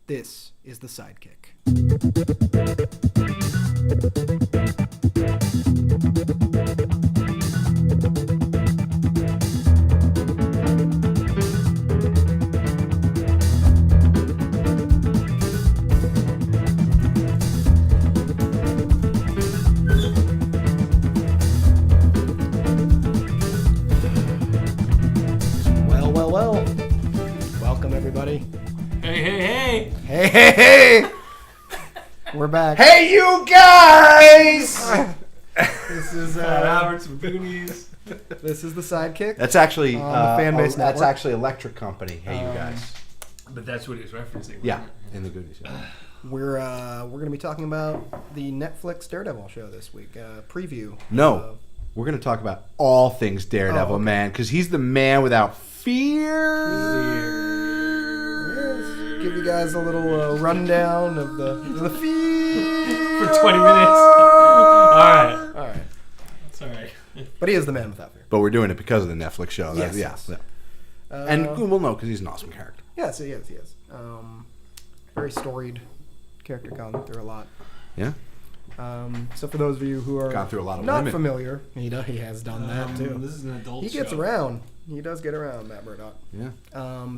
This is the Sidekick. Well. Welcome, everybody. Hey. Hey! We're back. Hey, you guys! This is Roberts from Goonies. This is the Sidekick. That's actually the Fanbased that's Network. actually Electric Company. Hey, you guys. But that's what he's referencing. Yeah, Right? in the goodies. Yeah. We're going to be talking about the Netflix Daredevil show this week. Preview. No, we're going to talk about all things Daredevil, okay. man, because he's the man without fear. Yes, give you guys a little rundown of the fear For 20 minutes. All right. It's all right. But he is the man without fear. But we're doing it because of the Netflix show. Yes. Yeah. And we'll know because he's an awesome character. Yes, he is. Very storied character, gone through a lot. Yeah. So for those of you who are Gone through a lot of not women. familiar, he has done that too. This is an adult He gets show. around. He does get around, Matt Murdock. Yeah.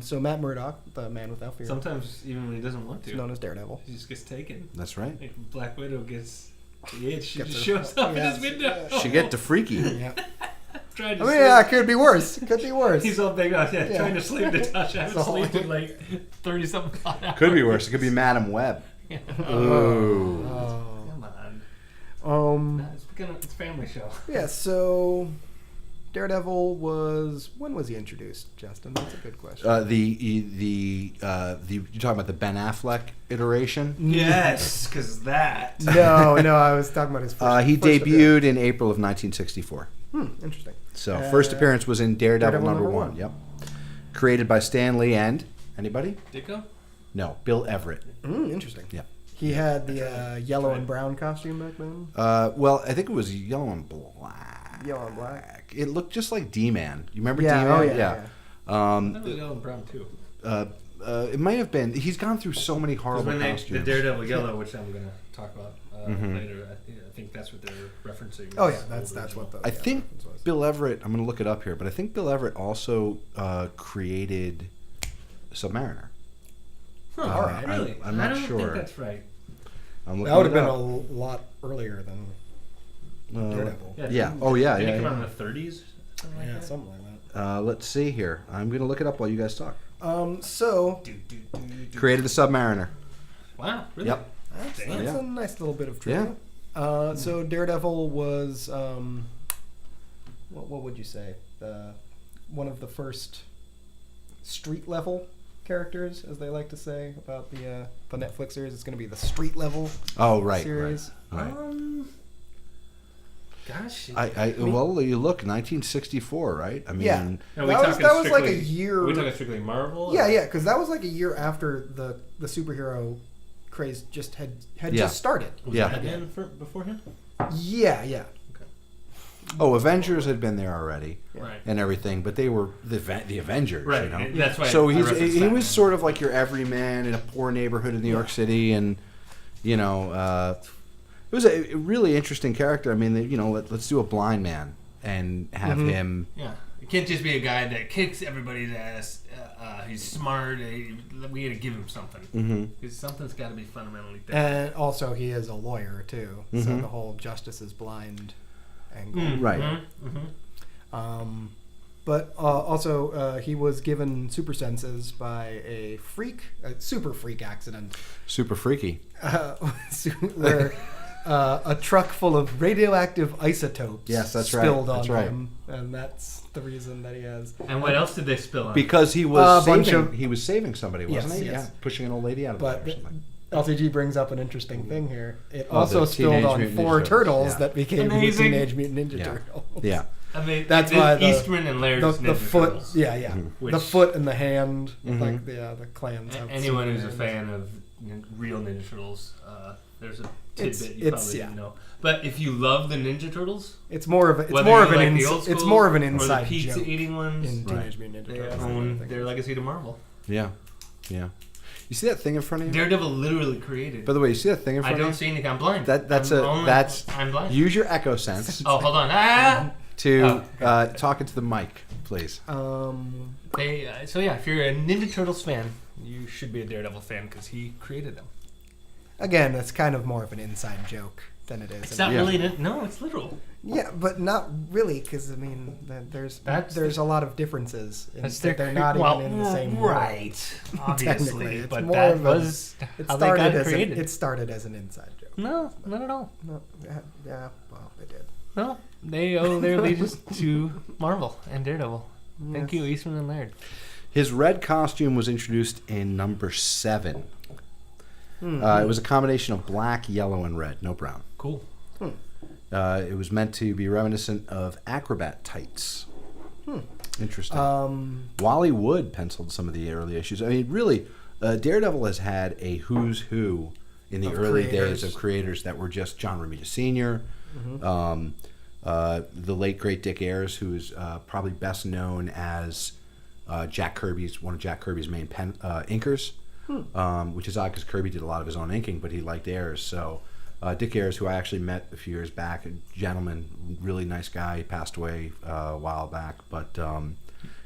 So Matt Murdock, the man without fear, Sometimes even when he doesn't want is to. known as Daredevil. He just gets taken. That's right. Like Black Widow gets the itch. She Gets just her- shows up in yes, his window. yes. She get to freaky. Yeah. Trying I to mean, sleep. yeah, it could be worse. It could be worse. He's all big out. Yeah, Yeah. trying to sleep Natasha. I haven't So- slept in like 30-something hours. Could be worse. It could be Madam Web. Ooh. Come on. Um. It's a family show. Yeah. So Daredevil when was he introduced, Justin? That's a good question. You're talking about the Ben Affleck iteration? Yes, because that. No, I was talking about his first. He first debuted in April of 1964. Interesting. So first appearance was in Daredevil, Daredevil number one. Yep. Created by Stan Lee and anybody? Dicko? No, Bill Everett. Interesting. Yeah. He had the yellow and brown costume back then. Well, I think it was yellow and black. Yellow and black. It looked just like D-Man. You remember Yeah, D-Man? oh, yeah. That was yellow and brown too. It might have been. He's gone through so many Because horrible when the costumes. Daredevil yellow, which I'm going to talk about later, I think that's what they're referencing. Oh yeah, that's what the. I think reference was. Bill Everett. I'm going to look it up here, but I think Bill Everett also created Submariner. Huh, all right. Really? I'm not I don't sure. think that's right. I'm That would have looking been it a up. lot earlier than Daredevil. Yeah. Oh yeah. Did it Yeah. come out in the 30s? Something like Yeah, that? something like that. Let's see here. I'm going to look it up while you guys talk. So Created the Submariner. Wow, really? Yep. that's Yeah. a nice little bit of trivia. So Daredevil was what would you say? One of the first street level characters, as they like to say about the Netflixers. It's going to be the street level Oh series. Right. Gosh. Well, you look 1964, right? I mean, Yeah. Are we That was talking like a strictly- year. Are we talking strictly Marvel? Yeah, or- yeah, because that was like a year after the superhero craze just had Yeah. just started. Was Yeah. Batman before him? Yeah. Oh, Avengers had been there already Right. and everything, but they were the Avengers, Right. you know. That's why. So I referenced he Batman. was sort of like your everyman in a poor neighborhood in New York City, and it was a really interesting character. I mean, let's do a blind man and have him. Yeah. It can't just be a guy that kicks everybody's ass. He's smart. We got to give him something. Because something's got to be fundamentally different. And also, he is a lawyer too, so the whole justice is blind angle. Right. But also, he was given super senses by a super freak accident, Super freaky. where a truck full of radioactive isotopes Yes, that's right. spilled That's on right. him, and that's the reason that he has. And what else did they spill on? Because he was A bunch saving, of- he was saving somebody, wasn't Yes, he? yes. Yeah, pushing an old lady out of But there or something. LTG brings up an interesting thing here. It Oh, also the spilled Teenage on Mutant 4 Ninja turtles Turtles, yeah. that became the Amazing. Teenage Mutant Ninja Yeah. Turtles. Yeah. I mean, That's why Eastman and Laird's the Ninja foot, Turtles. yeah, Which- the foot and the hand, like the clans. have Anyone seen who's a it. fan of real Ninja Turtles, there's a It's- tidbit you it's- probably yeah. didn't know. But if you love the Ninja Turtles, It's more of whether you like the old it's school more of an or inside the pizza joke eating ones, in Right. Teenage Mutant Ninja they Turtles. own their legacy to Marvel. Yeah. Yeah. You see that thing in front of you? Daredevil literally created. By the way, you see that thing in I front of you? don't see anything. I'm blind. I'm blind. Use your echo sense Oh, hold on. Ah! to talk into the mic, please. So yeah, if you're a Ninja Turtles fan, you should be a Daredevil fan because he created them. Again, that's kind of more of an inside joke than it is. It's not really. No, it's literal. Yeah, but not really, because I mean, there's a lot of differences. They're not even in the same world. Right, obviously, It's but more that of was it how they got started as created. it started as an inside joke. No, not at all. No, yeah, well, it did. No, they owe their allegiance to Marvel and Daredevil. Thank you, Eastman and Laird. His red costume was introduced in number 7. It was a combination of black, yellow, and red. No brown. Cool. It was meant to be reminiscent of acrobat tights. Interesting. Wally Wood penciled some of the early issues. I mean, really, Daredevil has had a who's who in the early days of creators that were just John Romita Sr., the late great Dick Ayers, who is probably best known as one of Jack Kirby's main inkers, which is odd because Kirby did a lot of his own inking, but he liked Ayers. So Dick Ayers, who I actually met a few years back, a gentleman, really nice guy, he passed away a while back. But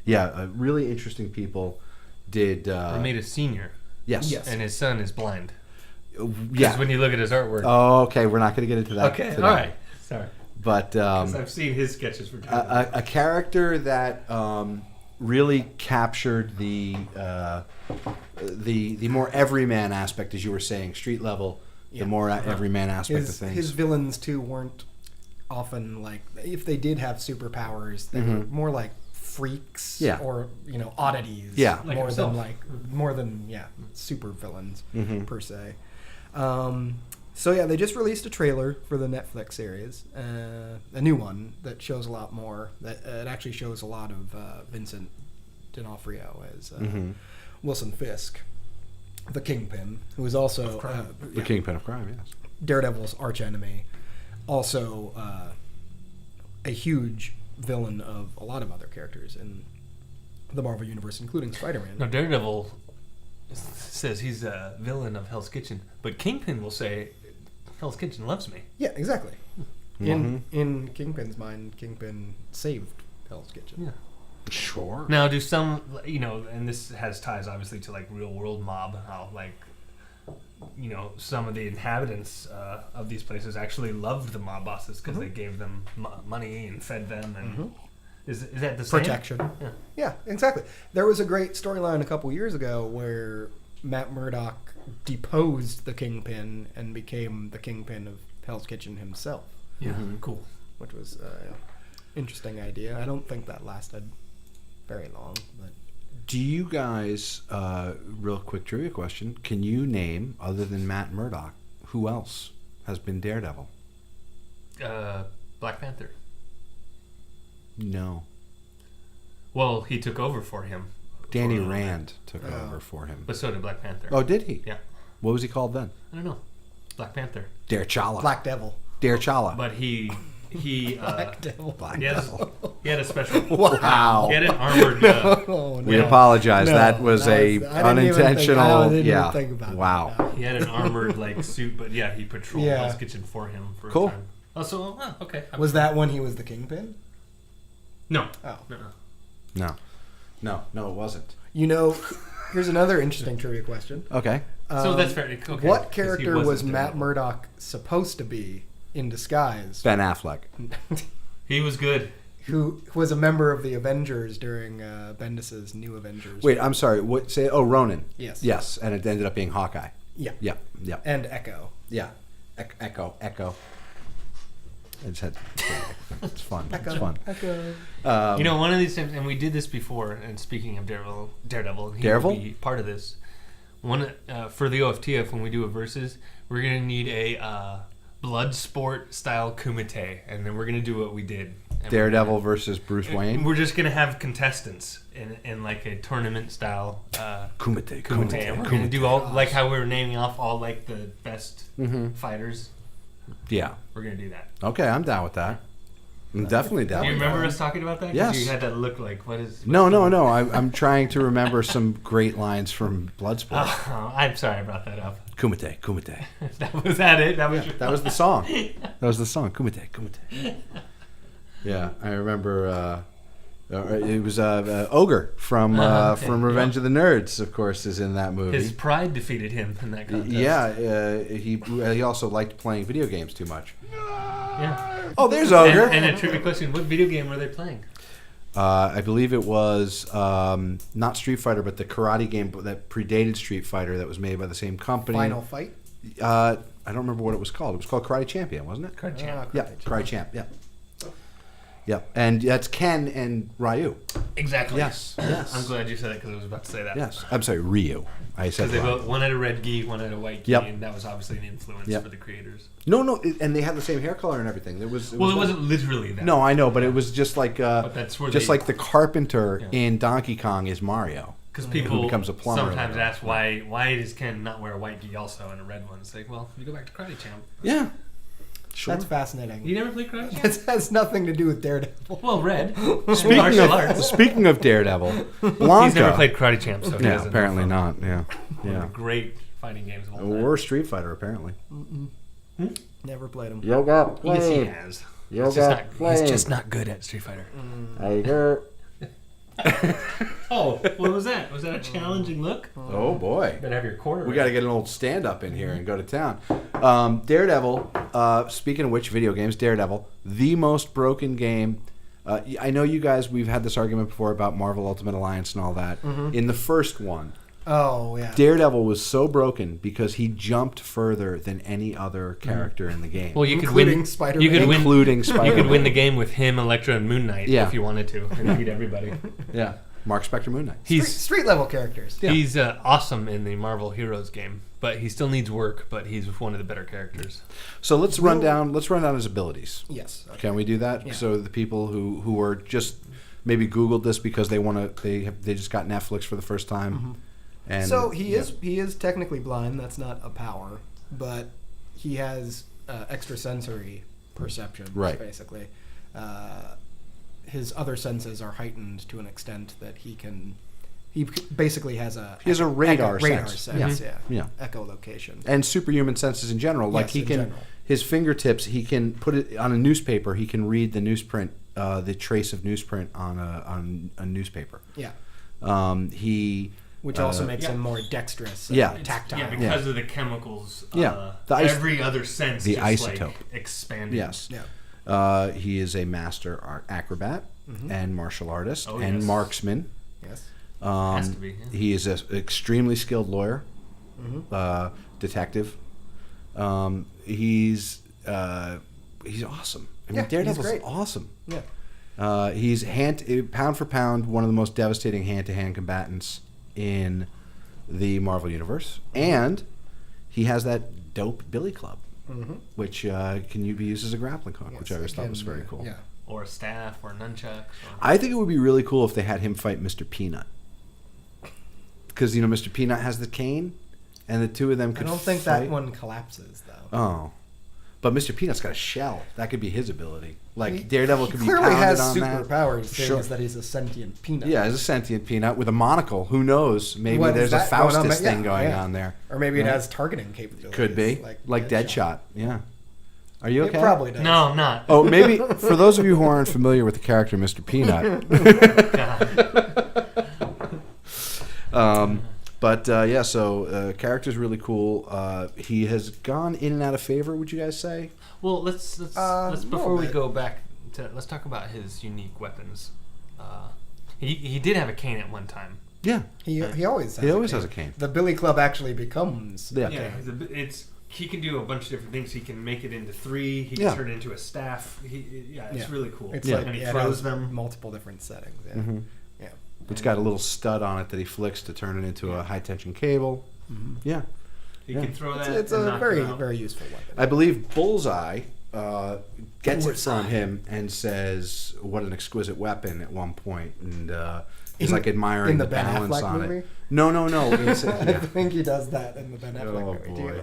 really interesting people. Did Romita Sr. Yes, and his son is blind. Yeah, when you look at his artwork. Oh, okay. We're not going to get into that. Okay, today. all right. Sorry. But I've seen his sketches for a character that really captured the more everyman aspect, as you were saying, street level, the more everyman aspect of things. His villains too weren't often like, if they did have superpowers, they were more like freaks or oddities, more than super villains per se. So yeah, they just released a trailer for the Netflix series, a new one that shows a lot more. That it actually shows a lot of Vincent D'Onofrio as Wilson Fisk, the Kingpin, who is also the Kingpin of crime. Yes, Daredevil's archenemy, also a huge villain of a lot of other characters in the Marvel Universe, including Spider-Man. No, Daredevil says he's a villain of Hell's Kitchen, but Kingpin will say Hell's Kitchen loves me. Yeah, exactly. In Kingpin's mind, Kingpin saved Hell's Kitchen. Yeah. Sure. Now, do some, and this has ties obviously to like real world mob, how some of the inhabitants of these places actually loved the mob bosses because they gave them money and fed them, and is that the same? Protection. Yeah, exactly. There was a great storyline a couple years ago where Matt Murdock deposed the Kingpin and became the Kingpin of Hell's Kitchen himself. Yeah, cool. Which was an interesting idea. I don't think that lasted very long. But do you guys, real quick trivia question, can you name, other than Matt Murdock, who else has been Daredevil? Black Panther. No. Well, he took over for him. Danny Rand took over for him. But so did Black Panther. Oh, did he? Yeah. What was he called then? I don't know. Black Panther. Darechala. Black Devil. Darechala. But he Black Devil. He had a special. Wow. He had an armored. We apologize. No, that was unintentional. I didn't even think about wow. that. He had an armored suit, but he patrolled Hell's Kitchen for him for a time. Oh, so okay. Was that when he was the Kingpin? No. Oh. No, it wasn't. Here's another interesting trivia question. Okay. So that's fair. Okay. What character was Matt Murdock supposed to be in disguise? Ben Affleck. He was good. Who was a member of the Avengers during Bendis's New Avengers. Wait, I'm sorry. What? Say? Oh, Ronan. Yes. Yes, and it ended up being Hawkeye. Yeah. Yeah. And Echo. Yeah. Echo. I just had. It's fun. Echo. It's fun. Echo. One of these times, and we did this before. And speaking of Daredevil, and he will be part of this. One for the OFTF when we do a versus, we're gonna need a blood sport style kumite, and then we're gonna do what we did. Daredevil versus Bruce Wayne. We're just gonna have contestants in like a tournament style kumite. And we're gonna do all like how we were naming off all like the best fighters. Yeah. We're gonna do that. Okay, I'm down with that. I'm definitely down. Do you remember us talking about that? 'Cause Yes. You had that look like, what is... No. I'm trying to remember some great lines from Bloodsport. Oh, I'm sorry I brought that up. Kumite. Was that it? That was the song. Kumite. Yeah, I remember. It was Ogre from Revenge of the Nerds, of course, is in that movie. His pride defeated him in that contest. Yeah, he also liked playing video games too much. Yeah. Oh, there's Ogre. And a trivia question: what video game were they playing? I believe it was not Street Fighter, but the karate game that predated Street Fighter that was made by the same company. Final Fight? I don't remember what it was called. It was called Karate Champion, wasn't it? Karate Champ. Yeah, Karate Champ. Yeah. Yeah, and that's Ken and Ryu. Exactly. Yes. I'm glad you said that because I was about to say that. Yes. I'm sorry, Ryu. I said because they both, one had a red gi, one had a white gi, Yep. and that was obviously an influence for the creators. No, and they had the same hair color and everything. It wasn't literally that. No, I know, but it was just like but that's where like the carpenter in Donkey Kong is Mario. Because people who becomes a plumber sometimes ask why does Ken not wear a white gi also and a red one? It's like, well, you go back to Karate Champ. Yeah. Sure. That's fascinating. You never played Karate Champ? It has nothing to do with Daredevil. Well, red. Speaking of Daredevil, Blanca. He's never played Karate Champ, so he doesn't apparently know. not. Yeah. One of the great fighting games of all time. Or Street Fighter, apparently. Never played him. Yoga play. Yes, he has. He's just not good at Street Fighter. Tiger. Oh, what was that? Was that a challenging look? Oh boy! Better have your quarter. We got to get an old stand-up in here and go to town. Daredevil. Speaking of which, video games. Daredevil, the most broken game. I know you guys. We've had this argument before about Marvel Ultimate Alliance and all that. In the first one, Daredevil was so broken because he jumped further than any other character in the game. Well, you could including win. Spider-Man. You could win. Including Spider-Man. You could win the game with him, Elektra, and Moon Knight if you wanted to, and beat everybody. Yeah. Mark Spector, Moon Knight. He's street level characters. Yeah. He's awesome in the Marvel Heroes game, but he still needs work. But he's one of the better characters. So let's run down his abilities. Yes. Okay. Can we do that? Yeah. So the people who are just maybe Googled this because they want to they just got Netflix for the first time. And so he is technically blind. That's not a power, but he has extrasensory perception. Right. Basically, his other senses are heightened to an extent that he basically has a radar sense. Yeah. Echolocation and superhuman senses in general. Like he can his fingertips. He can put it on a newspaper. He can read the newsprint, the trace of newsprint on a newspaper. Yeah. Which also makes him more dexterous. Tactile. Yeah, because of the chemicals. Every other sense. The just isotope expanded. Yes. Yeah. He is a master acrobat and martial artist and marksman. Yes. Has to be. Yeah. He is an extremely skilled lawyer, detective. He's awesome. I mean, Daredevil's awesome. Yeah. He's pound for pound one of the most devastating hand-to-hand combatants in the Marvel Universe, and he has that dope billy club, which can be used as a grappling hook, which I always thought was very cool. Yeah. Or a staff, or nunchucks. I think it would be really cool if they had him fight Mr. Peanut, because Mr. Peanut has the cane, and the two of them could. I don't think fight. that one collapses though. Oh. But Mr. Peanut's got a shell. That could be his ability. Like Daredevil could be clearly pounded has on superpowers. that. Sure. Is that he's a sentient peanut. Yeah, he's a sentient peanut with a monocle. Who knows? Maybe there's a Faustus thing going on there. Or maybe it has targeting capabilities. Could be. Like Deadshot. Yeah. Are you okay? It probably does. No, I'm not. Oh, maybe for those of you who aren't familiar with the character Mr. Peanut. So character's really cool. He has gone in and out of favor, would you guys say? Well, let's before we go back let's talk about his unique weapons. He did have a cane at one time. Yeah. He always has a cane. The billy club actually becomes he can do a bunch of different things. He can make it into 3. He can turn it into a staff. It's really cool. It's and he throws them multiple different settings. Yeah. Mm-hmm. Yeah. It's got a little stud on it that he flicks to turn it into a high tension cable. Mm-hmm. Yeah. He can throw that. It's a very, very useful weapon. I believe Bullseye gets it from him and says, "What an exquisite weapon!" at one point, and he's like admiring the balance Ben Affleck on movie? it. No. I think he does that in the Ben Affleck movie too.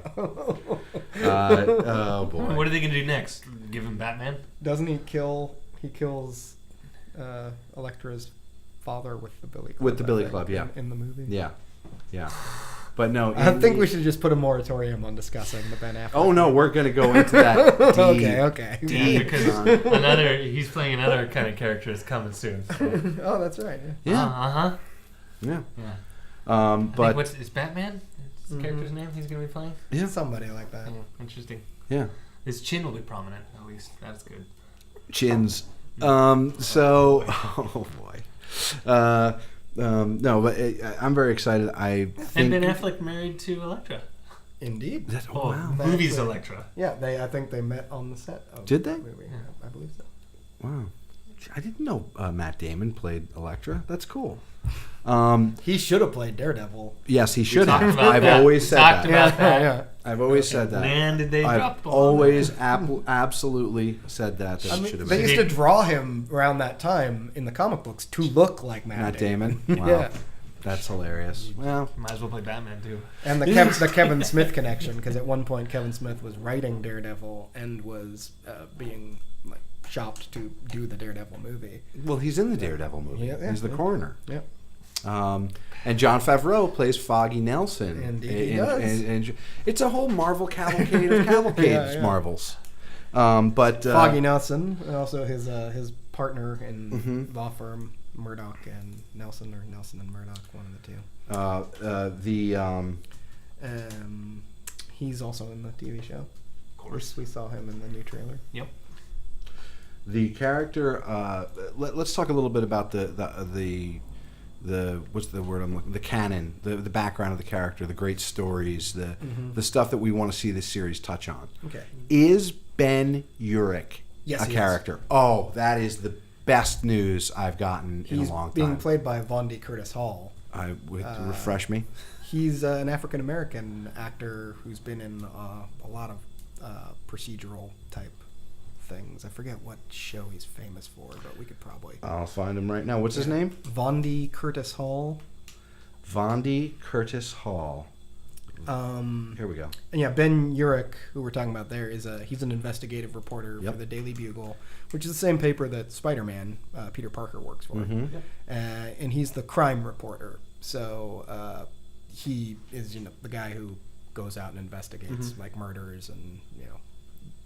Oh boy! What are they gonna do next? Give him Batman? Doesn't he kill He kills Elektra's father with the Billy Club. With the Billy Club, yeah. In the movie. Yeah. Yeah. But no, I think we should just put a moratorium on discussing the Ben Affleck. Oh no, we're gonna go into that. Okay. Yeah, because he's playing another kind of character that's coming soon. So. Oh, that's right. Yeah. Yeah. But is Batman? His character's name he's gonna be playing? Yeah, somebody like that. Interesting. Yeah. His chin will be prominent, at least. That's good. Chins. So, oh boy. No, but I'm very excited. And Ben Affleck married to Elektra. Indeed. Wow. Movies Elektra. Yeah, I think they met on the set of Did they? the movie. Yeah, I believe so. Wow. I didn't know Matt Damon played Elektra. That's cool. He should have played Daredevil. Yes, he should have. I've always said that. Yeah. I've always said that. Man, did they drop I've the ball. Always absolutely said that. They used to draw him around that time in the comic books to look like Matt Damon. Wow. Yeah. That's hilarious. Well, might as well play Batman too. And the Kevin Smith connection, because at one point Kevin Smith was writing Daredevil and was being shopped to do the Daredevil movie. Well, he's in the Daredevil movie. Yeah, he's the coroner. Yeah. And John Favreau plays Foggy Nelson. Indeed he does. And it's a whole Marvel cavalcade of cavalcades Marvels. But Foggy Nelson, and also his partner in law firm Murdock and Nelson, or Nelson and Murdock, one of the two. He's also in the TV show. Of course, we saw him in the new trailer. Yep. The character. Let's talk a little bit about the what's the word I'm looking? The canon, the background of the character, the great stories, the stuff that we want to see this series touch on. Okay. Is Ben Urich a character? Is. Oh, that is the best news I've gotten in a long time. He's being played by Vondi Curtis Hall. Refresh me. He's an African American actor who's been in a lot of procedural type things. I forget what show he's famous for, but we could probably... I'll find him right now. What's his name? Vondi Curtis Hall. Vondi Curtis Hall. Here we go. And yeah, Ben Urich, who we're talking about there, he's an investigative reporter for the Daily Bugle, which is the same paper that Spider-Man, Peter Parker, works for. Mm-hmm. And he's the crime reporter. So he is the guy who goes out and investigates like murders and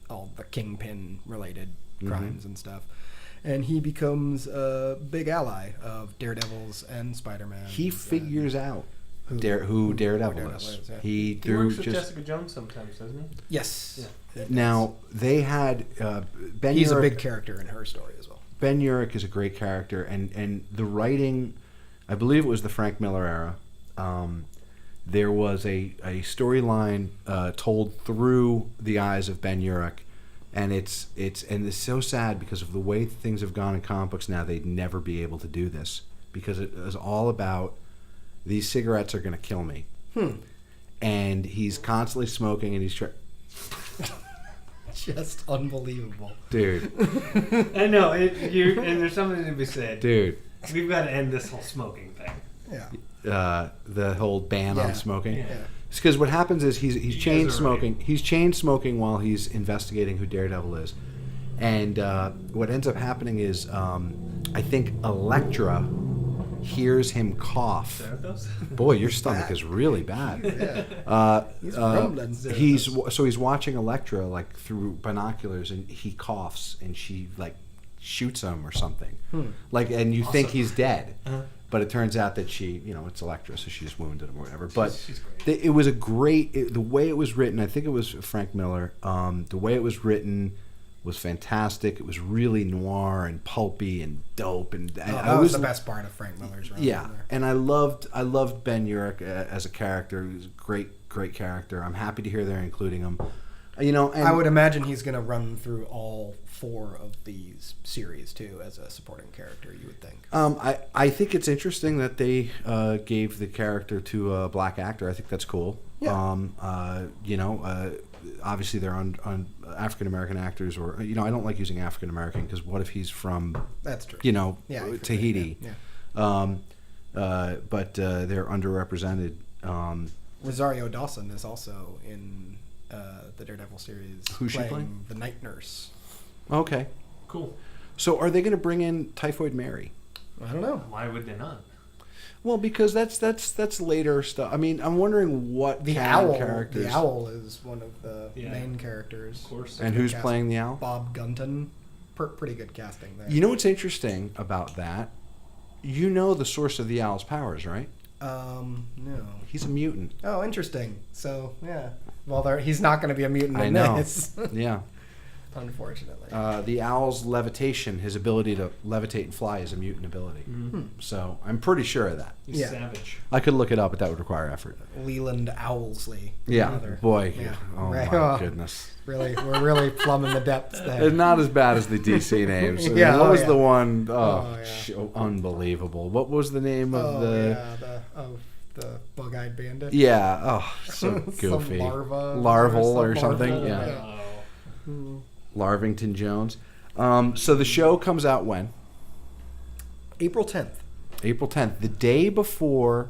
all the kingpin related crimes and stuff. And he becomes a big ally of Daredevil's and Spider-Man. He figures out who Daredevil is. Yeah. He works with Jessica Jones sometimes, doesn't he? Yes. Yeah. Now, they had Ben He's Urich, a big character in her story as well. Ben Urich is a great character, and the writing, I believe it was the Frank Miller era, there was a storyline told through the eyes of Ben Urich, and it's so sad because of the way things have gone in comic books now. They'd never be able to do this because it is all about these cigarettes are going to kill me, and he's constantly smoking, and he's just unbelievable, dude. I know and there's something to be said, dude. We've got to end this whole smoking thing. Yeah. The whole ban on smoking. Yeah. It's because what happens is he's chain smoking. He's chain smoking while he's investigating who Daredevil is, and what ends up happening is I think Elektra hears him cough. Boy, your stomach is really bad. He's rumbling. He's watching Elektra like through binoculars, and he coughs, and she like shoots him or something. Like, and you think he's dead. But it turns out that she, it's Elektra, so she just wounded him or whatever. But she's great. It was the way it was written, I think it was Frank Miller, the way it was written was fantastic. It was really noir and pulpy and dope. And that was the best part of Frank Miller's run. Yeah, and I loved Ben Urich as a character. He was a great character. I'm happy to hear they're including him. And I would imagine he's going to run through all 4 of these series too as a supporting character. You would think. I think it's interesting that they gave the character to a black actor. I think that's cool. Yeah. Obviously they're on African American actors, or I don't like using African American because what if he's from that's true. Tahiti. Yeah. But they're underrepresented. Rosario Dawson is also in the Daredevil series. Who's she playing? The Night Nurse. Okay. Cool. So are they going to bring in Typhoid Mary? I don't know. Why would they not? Well, because that's later stuff. I mean, I'm wondering what the characters. The owl is one of the main characters, of course. And who's playing the owl? Bob Gunton. Pretty good casting there. You know what's interesting about that? You know the source of the owl's powers, right? No. He's a mutant. Oh, interesting. So yeah. Well, he's not going to be a mutant in this. Yeah. Unfortunately. The owl's levitation, his ability to levitate and fly, is a mutant ability. Mm-hmm. So I'm pretty sure of that. He's savage. I could look it up, but that would require effort. Leland Owlsley. Yeah, boy. Yeah. Oh my goodness. Really, we're really plumbing the depths there. It's not as bad as the DC names. Yeah. What was the one? Unbelievable. What was the name of the bug-eyed bandit? Yeah. Oh, so goofy. Some Larval or something. Yeah. Larvington Jones. So the show comes out when? April 10th. April 10th, the day before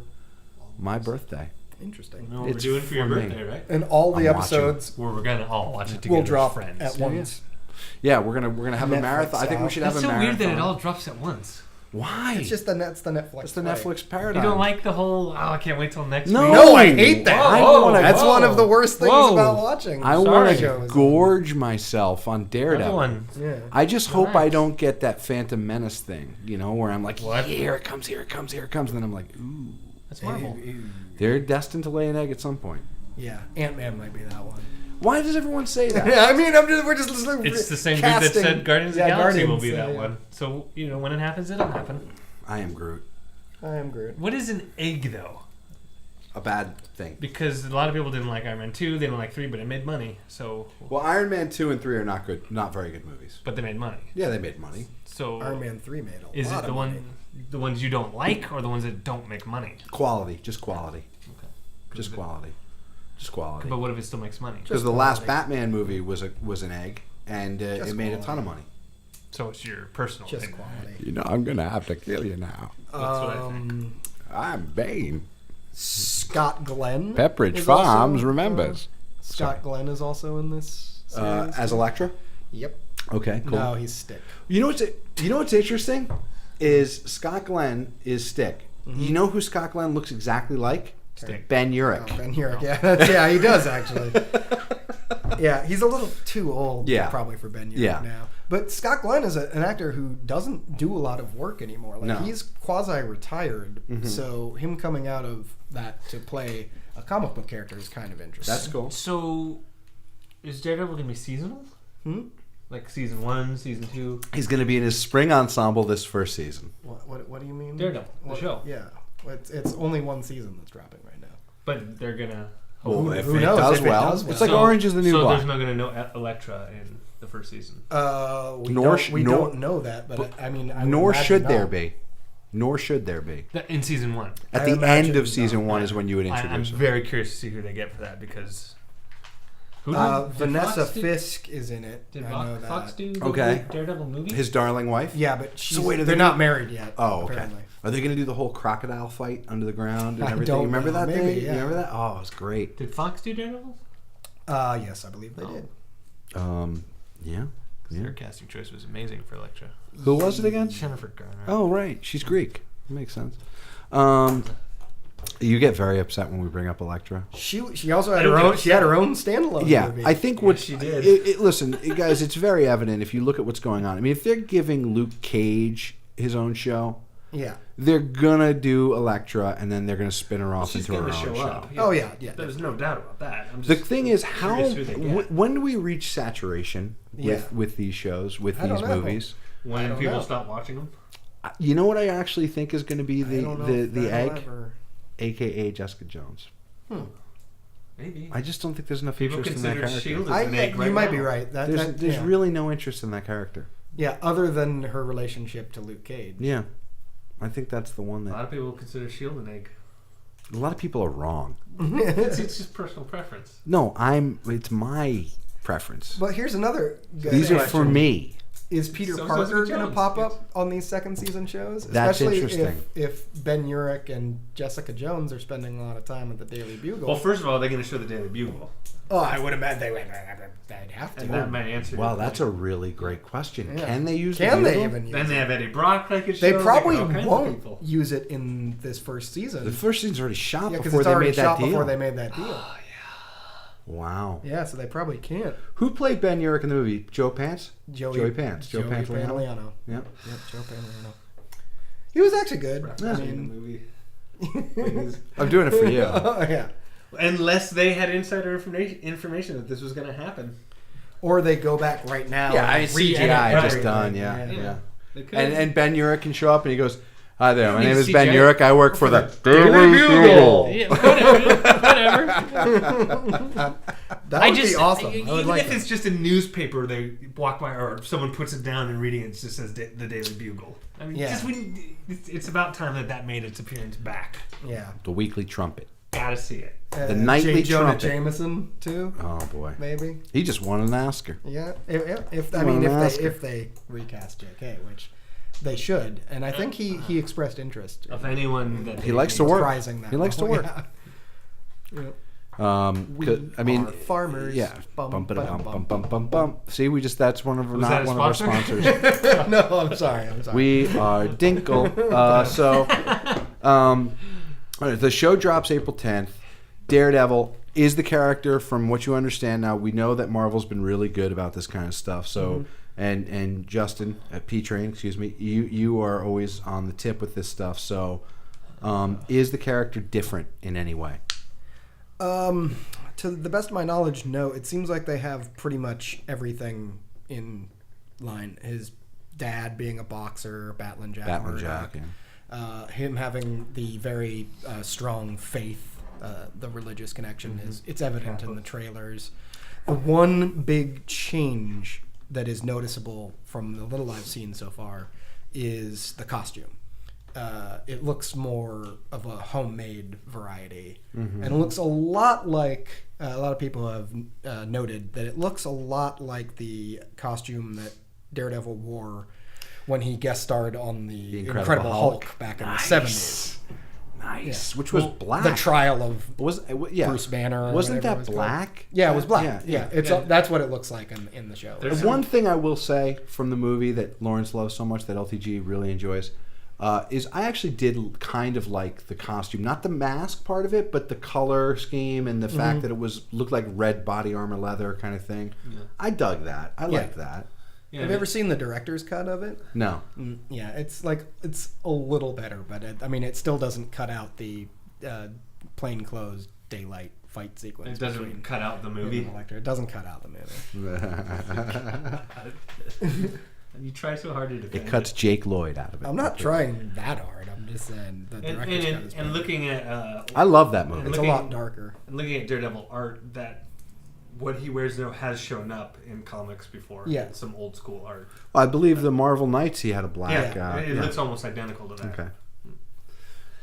my birthday. Interesting. You know what we're doing for your birthday, right? And all the episodes we're gonna all watch it together. We'll drop friends at once. Yeah, we're gonna have a marathon. I think we should have a marathon. It's so weird that it all drops at once. Why? It's just the Netflix. It's the Netflix paradigm. You don't like the whole? I can't wait till next week. No, I hate that. That's one of the worst things Whoa. about watching. I want to gorge myself on Daredevil. Yeah. I just hope I don't get that Phantom Menace thing, where I'm like, here it comes, and then I'm like, ooh. That's Marvel. They're destined to lay an egg at some point. Yeah, Ant-Man might be that one. Why does everyone say that? Yeah, I mean, we're just listening. It's the same dude that said Guardians of the Galaxy will be that one. So, when it happens, it'll happen. I am Groot. What is an egg, though? A bad thing. Because a lot of people didn't like Iron Man 2, they didn't like 3, but it made money. So. Well, Iron Man 2 and 3 are not very good movies. But they made money. Yeah, they made money. So Iron Man 3 made a lot Is it of money. the ones you don't like, or the ones that don't make money? Quality, just quality. Okay. Just quality. But what if it still makes money? Because the last Batman movie was an egg, and it made a ton of money. So it's your personal just thing. Quality. I'm gonna have to kill you now. That's what I think. I'm Bane. Scott Glenn. Pepperidge Farms remembers. Scott Glenn is also in this series. As Elektra. Yep. Okay, cool. No, he's Stick. You know what's interesting is Scott Glenn is Stick. Mm-hmm. You know who Scott Glenn looks exactly like? Stick. Ben Urich. Oh, Ben Urich. Yeah, he does actually. Yeah, he's a little too old probably for Ben Urich now. But Scott Glenn is an actor who doesn't do a lot of work anymore. He's quasi-retired, so him coming out of that to play a comic book character is kind of interesting. That's cool. So, is Daredevil going to be seasonal? Like season 1, season 2? He's going to be in his spring ensemble this first season. What do you mean? Daredevil, the show. Yeah. It's only one season that's dropping right now. But they're going to... Well, if it does well. It's like Orange is the New Black. So there's not going to know Elektra in the first season? We don't know that, but I mean... Nor should there be. In season 1. At the end of season 1 is when you would introduce I'm very curious to see who they get for that, because... Vanessa Fisk is in it. Did Fox do the Daredevil movie? His darling wife? Yeah, but they're not married yet. Oh, okay. Apparently. Are they going to do the whole crocodile fight under the ground and everything? You remember that thing? Yeah. You remember that? Oh, it was great. Did Fox do Daredevil? Yes, I believe they did. Yeah. Their casting choice was amazing for Elektra. Who was it again? Jennifer Garner. Oh, right. She's Greek. That makes sense. You get very upset when we bring up Elektra. She also had her own. She had her own standalone movie. I think what she did. Listen, guys, it's very evident if you look at what's going on. I mean, if they're giving Luke Cage his own show, they're gonna do Elektra, and then they're gonna spin her off into her own show. Oh yeah. There's no doubt about that. The thing is, when do we reach saturation with these shows, with these movies? When people stop watching them? You know what I actually think is going to be the egg, aka Jessica Jones. Maybe. I just don't think there's enough interest in that character. Shield as an egg you might be right. There's really no interest in that character. Yeah, other than her relationship to Luke Cage. Yeah, I think that's the one that a lot of people consider Shield an egg. A lot of people are wrong. It's just personal preference. No, it's my preference. But here's another. These are for me. Is Peter Parker going to pop up on these second season shows? That's Especially interesting. If Ben Urich and Jessica Jones are spending a lot of time at the Daily Bugle. Well, first of all, they're going to show the Daily Bugle. Oh, I would imagine they'd have to. And that might answer. Wow, that's a really great question. Yeah. Can they use the Can Bugle? they even use Then they have Eddie Brock they could show. They probably like won't use it in this first season. The first season's already shot Yeah, because before it's they already made that shot deal. before they made that deal. Wow. Yeah, so they probably can't. Who played Ben Urich in the movie? Joe Pants? Joey Pants. Joey Pantoliano. Yep. Yep, Joe Pantoliano. He was actually good. Yeah. I in the mean, movie. I'm doing it for you. oh, yeah. Unless they had insider information that this was going to happen. Or they go back right now. Yeah, and CGI re-edit just everything. done. Yeah. They could. And Ben Urich can show up and he goes, "Hi there, my Yeah, name is CGI. Ben Urich. I work for the Daily Bugle. Yeah, whatever. That would be awesome. I would Even like if that. it's just a newspaper they walk by or someone puts it down and reading it, it just says the Daily Bugle. I mean, Yeah. it's about time that made its appearance back. Yeah. The Weekly Trumpet." Gotta see it. The Nightly J. Jonah Trumpet. Jameson too, Oh boy, maybe. he just won an Oscar. Yeah. Well, If they recast J.K., which they should, and I think he expressed interest. If anyone that He likes to work. Prizing that He likes to role, work. Yeah. I mean, are farmers. Yeah. Bum, Bum, bum, bum, bum, bum, bum, bum. See, that's one of Was not that a one of our sponsor? sponsors. No, I'm sorry. We are Dinkle. The show drops April 10th. Daredevil is the character, from what you understand now. We know that Marvel's been really good about this kind of stuff. So, and Justin at P-Train, excuse me, you are always on the tip with this stuff. So, is the character different in any way? To the best of my knowledge, no. It seems like they have pretty much everything in line. His dad being a boxer, Batlin Jack Murdock. Yeah. Him having the very strong faith, the religious connection it's evident in the trailers. The one big change that is noticeable from the little I've seen so far is the costume. It looks more of a homemade variety, and it looks a lot like a lot of people have noted that it looks a lot like the costume that Daredevil wore when he guest starred on the Incredible Hulk back in the 70s. Nice. Yeah. Which was black. The trial of Bruce Banner. Or Wasn't whatever that it was black? called. Yeah, it was black. Yeah. That's what it looks like in the show. There's The one thing I will say from the movie that Lawrence loves so much, that LTG really enjoys, is I actually did kind of like the costume. Not the mask part of it, but the color scheme and the fact that it looked like red body armor leather kind of thing. Yeah. I dug that. I liked that. Yeah, Have you ever seen the director's cut of it? No. Yeah, it's a little better, but it still doesn't cut out the plainclothes daylight fight sequence. It doesn't cut out the movie. It doesn't cut out the movie. You try so hard to defend It cuts Jake Lloyd out of it. I'm not trying that hard. I'm just saying the director's cut is better. And looking at I love that movie. It's a lot darker. And looking at Daredevil art, that what he wears now has shown up in comics before. Yeah. Some old school art. I believe the Marvel Knights, he had a black. It looks almost identical to that. Okay.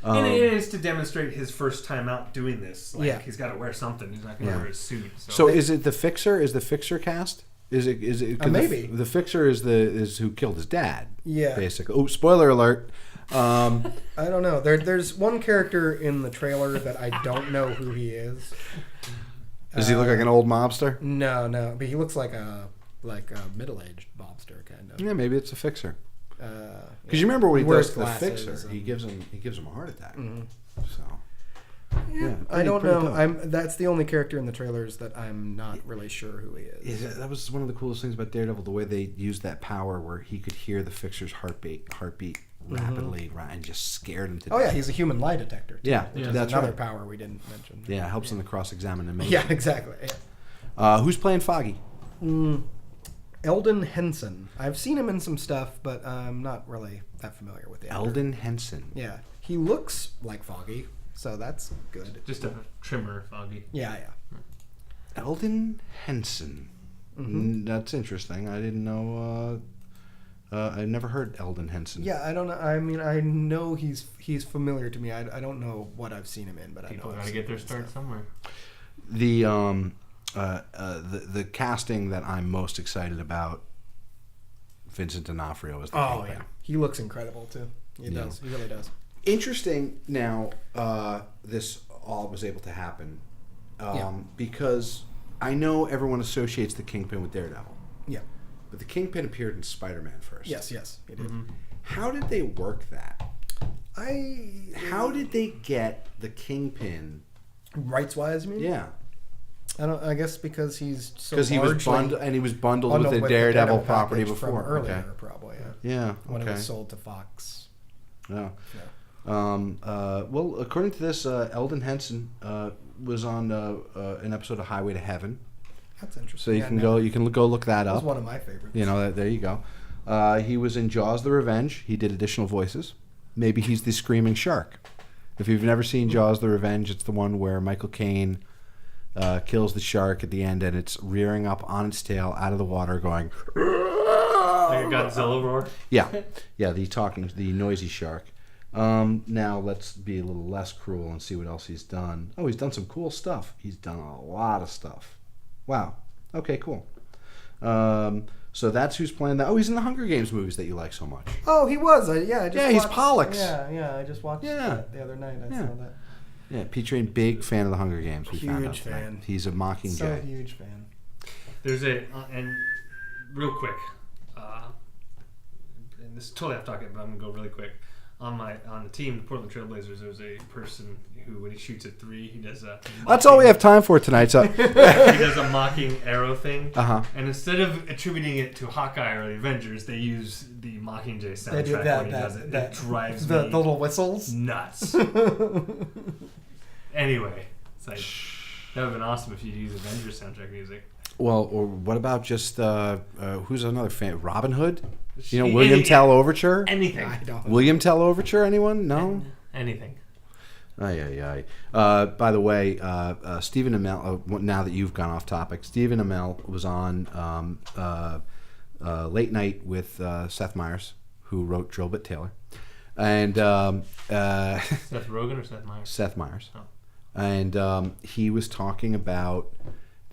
And it is to demonstrate his first time out doing this. Like, he's got to wear something. He's not going to wear a suit. So is it the Fixer? Is the Fixer cast? Is it? Maybe the Fixer is who killed his dad. Yeah. Basically. Oh, spoiler alert. I don't know. There's one character in the trailer that I don't know who he is. Does he look like an old mobster? No, but he looks like a middle-aged mobster kind of. Yeah, maybe it's a Fixer. Because you remember when he does the Fixer, he gives him a heart attack. So yeah, I don't know. tough. That's the only character in the trailers that I'm not really sure who he is. That was one of the coolest things about Daredevil, the way they used that power where he could hear the Fixer's heartbeat rapidly, and just scared him to death. Oh yeah, he's a human lie detector. Too, Yeah, which is that's another right. power we didn't mention. Yeah, it helps in the cross-examination. Yeah, exactly. Yeah. Who's playing Foggy? Eldon Henson. I've seen him in some stuff, but I'm not really that familiar with the actor. Eldon Henson. Yeah, he looks like Foggy, so that's good. Just a trimmer, Foggy. Yeah. Eldon Henson. That's interesting. I didn't know. I never heard Eldon Henson. Yeah, I don't know. I mean, I know he's familiar to me. I don't know what I've seen him in, but People I know got to get their start somewhere. The casting that I'm most excited about Vincent D'Onofrio as the Kingpin. Yeah. He looks incredible, too. He does. He really does. Interesting now, this all was able to happen because I know everyone associates the Kingpin with Daredevil. Yeah. But the Kingpin appeared in Spider-Man first. Yes, he did. Mm-hmm. How did they work that? How did they get the Kingpin? Rights-wise, you mean? Yeah. I guess because he's so because he was bundled with the Daredevil property before. Earlier, probably. Yeah. When it was sold to Fox. Yeah. Well, according to this, Eldon Henson was on an episode of Highway to Heaven. That's interesting. So you can go look that up. That was one of my favorites. There you go. He was in Jaws: The Revenge. He did additional voices. Maybe he's the screaming shark. If you've never seen Jaws: The Revenge, it's the one where Michael Caine kills the shark at the end, and it's rearing up on its tail out of the water, going. Like a Godzilla roar. Yeah. The noisy shark. Now let's be a little less cruel and see what else he's done. Oh, he's done some cool stuff. He's done a lot of stuff. Wow. Okay, cool. So that's who's playing that. Oh, he's in the Hunger Games movies that you like so much. Oh, he was. He's Pollux. Yeah. I just watched that the other night. I saw that. Yeah, P-Train, big fan of the Hunger Games. Huge fan. He's a Mockingjay. So huge fan. There's and real quick, and this is totally off topic, but I'm gonna go really quick. On the team, the Portland Trailblazers, there's a person who, when he shoots at 3, he does a. That's all we have time for tonight. So he does a mocking arrow thing. And instead of attributing it to Hawkeye or the Avengers, they use the Mockingjay soundtrack They do that, when he does it. That drives the me little whistles nuts. Anyway, it's like that would have been awesome if you'd use Avengers soundtrack music. Well, or what about just who's another fan? Robin Hood. William Tell Overture? Anything. William Tell Overture? Anyone? No? Anything. By the way, Stephen Amell, now that you've gone off topic, Stephen Amell was on Late Night with Seth Meyers, who wrote Drillbit Taylor. And Seth Rogen or Seth Meyers? Seth Meyers. Oh. And he was talking about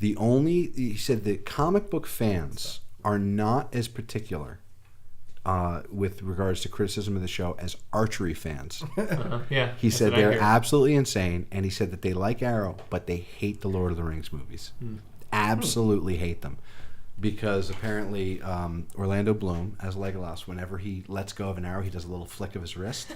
he said that comic book fans are not as particular with regards to criticism of the show as archery fans. Yeah, he said they're absolutely insane, and he said that they like Arrow, but they hate the Lord of the Rings movies. Absolutely hate them. Because apparently Orlando Bloom, as Legolas, whenever he lets go of an arrow, he does a little flick of his wrist.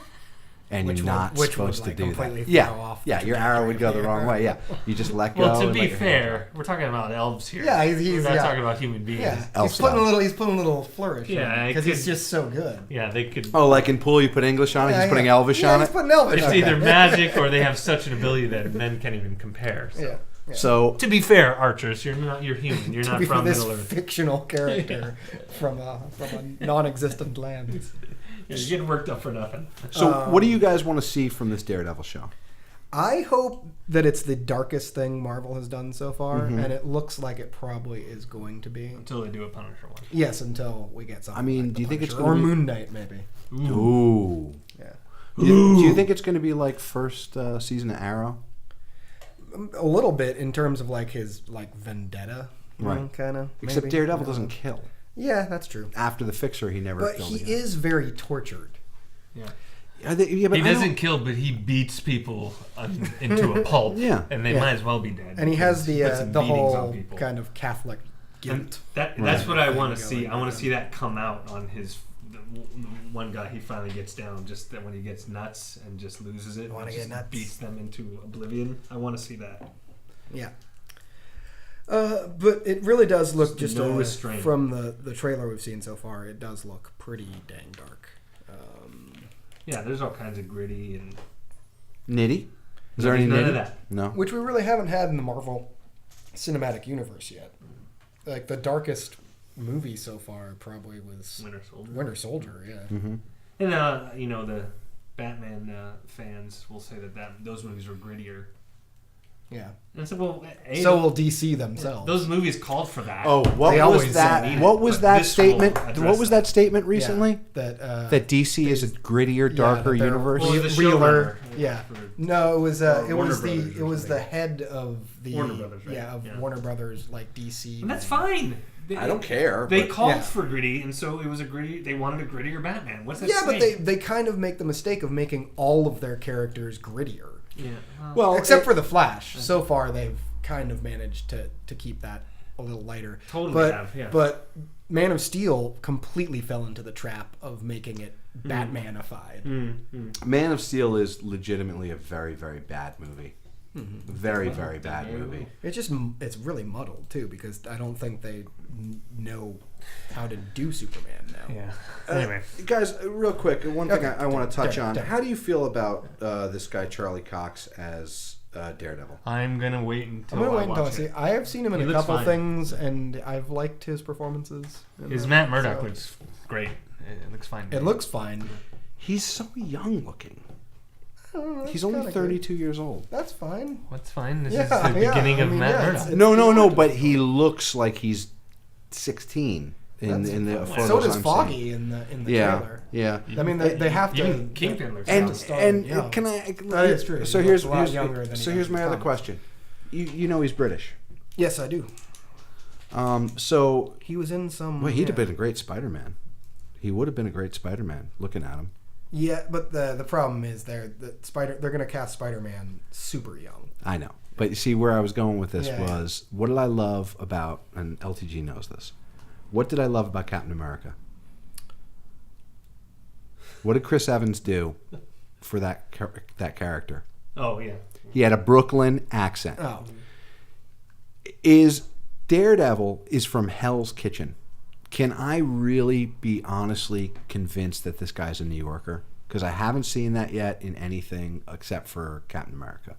And you're not supposed to do that. Yeah, your arrow would go the wrong way. Yeah, you just let go. Well, to be fair, we're talking about elves here. Yeah, we're not talking about human beings. Yeah, he's putting a little flourish. Yeah, because he's just so good. Yeah, they could. Oh, like in Pool, you put English on it. He's putting Elvish on it. He's putting Elvish. It's either magic or they have such an ability that men can't even compare. So. Yeah. So to be fair, archers, you're human. You're not from Middle Earth. Fictional character from a non-existent land. You're getting worked up for nothing. So what do you guys want to see from this Daredevil show? I hope that it's the darkest thing Marvel has done so far, and it looks like it probably is going to be. Until they do a Punisher one. Yes, until we get something. I mean, like do you think it's going to be... Or Moon Knight, maybe. Ooh. Yeah. Do you think it's going to be like first season of Arrow? A little bit in terms of like his vendetta, right? Kind of. Except Daredevil doesn't kill. Yeah, that's true. After the Fixer, he never. But he is very tortured. Yeah. But he doesn't kill, but he beats people into a pulp. Yeah. And they might as well be dead. And he has the whole kind of Catholic guilt. That's what I want to see. I want to see that come out on his. The one guy he finally gets down, just that when he gets nuts and just loses it, and beats them into oblivion. I want to see that. Yeah. But it really does look just from the trailer we've seen so far. It does look pretty dang dark. Yeah, there's all kinds of gritty and nitty. Is there any none nitty? Of that? No. Which we really haven't had in the Marvel Cinematic Universe yet. Like the darkest movie so far probably was Winter Soldier, yeah. Mm-hmm. And the Batman fans will say that those movies were grittier. Yeah. And so, well, so will DC themselves. Those movies called for that. Oh, what was that? What was that statement? What was that statement recently? Yeah, that DC is a grittier, darker universe. Well, realer. Yeah. No, it was the head of the Warner Brothers, right? of Warner Brothers, like DC. And that's fine. I don't care. They called for gritty, and so it was a gritty. They wanted a grittier Batman. What's that? Yeah, but they kind of make the mistake of making all of their characters grittier. Yeah. Well, except for the Flash. So far, they've kind of managed to keep that a little lighter. Totally But Man of Steel completely fell into the trap of making it Batmanified. Man of Steel is legitimately a very, very bad movie. Very, very bad movie. It's really muddled too, because I don't think they know how to do Superman now. Yeah. Anyway, guys, real quick, one thing I want to touch on. How do you feel about this guy Charlie Cox as Daredevil? I'm gonna wait until I see. I have seen him in a couple things, and I've liked his performances. His Matt Murdock looks great. It looks fine. It looks fine. He's so young looking. He's only 32 years old. That's fine. What's fine? This is the beginning of Matt Murdock. No, but he looks like he's 16 in the photos. So does Foggy in the trailer. Yeah. I mean, they have to. Even Kingpin looks and can I? That is true. So here's my other question. You know he's British. Yes, I do. So he was in some. Well, he'd have been a great Spider-Man. He would have been a great Spider-Man. Looking at him. Yeah, but the problem is they're going to cast Spider-Man super young. I know. But you see, where I was going with this was, what did I love about, and LTG knows this, what did I love about Captain America? What did Chris Evans do for that character? Oh, yeah. He had a Brooklyn accent. Oh. Daredevil is from Hell's Kitchen. Can I really be honestly convinced that this guy's a New Yorker? Because I haven't seen that yet in anything except for Captain America.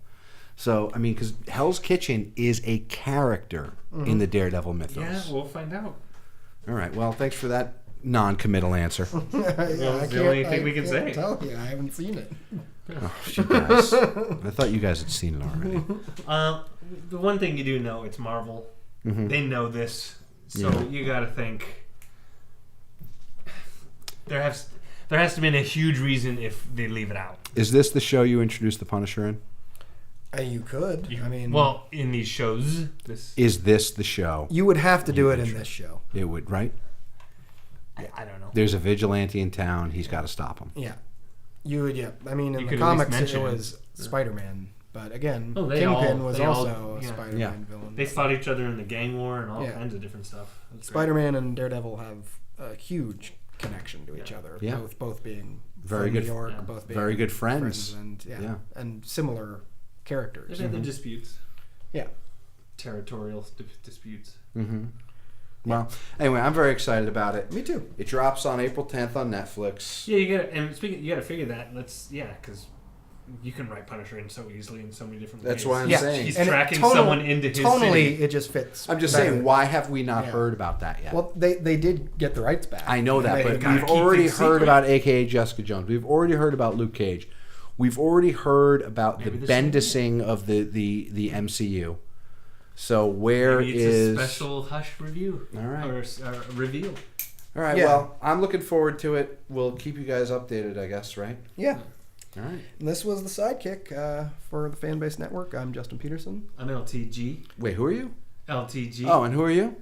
So, I mean, because Hell's Kitchen is a character in the Daredevil mythos. Yeah, we'll find out. All right. Well, thanks for that non-committal answer. That's the only thing we can say. I tell you, I haven't seen it. Oh, you guys. I thought you guys had seen it already. The one thing you do know, it's Marvel. They know this. So you got to think... There has to have been a huge reason if they leave it out. Is this the show you introduced the Punisher in? You could. Well, in these shows, is this the show? You would have to do it in this show. It would, right? I don't know. There's a vigilante in town. He's got to stop him. Yeah, you would. Yeah, I mean, in the comics, it was Spider-Man, but again, Kingpin was also a Spider-Man villain. They fought each other in the gang war and all kinds of different stuff. Spider-Man and Daredevil have a huge connection to each other. Yeah. Both being very good, New York, both being very good friends, and similar characters. They've had their disputes. Yeah, territorial disputes. Well, anyway, I'm very excited about it. Me too. It drops on April 10th on Netflix. Yeah, you got to figure that. Because you can write Punisher in so easily in so many different ways. That's why I'm saying. He's tracking someone into his tonally, city. It just fits. I'm just saying, why have we not heard about that yet? Well, they did get the rights back. I know that, but we've already heard about AKA Jessica Jones. We've already heard about Luke Cage. We've already heard about the Bendising of the MCU. So Maybe it's a special hush review. All right. Or reveal. All right, well, I'm looking forward to it. We'll keep you guys updated, I guess, right? Yeah. All right. And this was the Sidekick for the Fanbased Network. I'm Justin Peterson. I'm LTG. Wait, who are you? LTG. Oh, and who are you?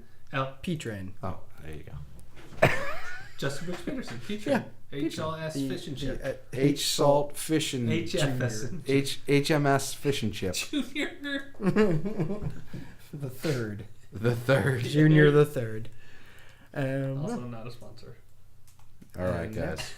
P-Train. Oh, there you go. Justin Brooks Peterson. P-Train. HLS Fish and Chip. H-Salt Fish and HFS. HMS Fish and Chip. Junior. The third. Junior the third. Also not a sponsor. All right, guys.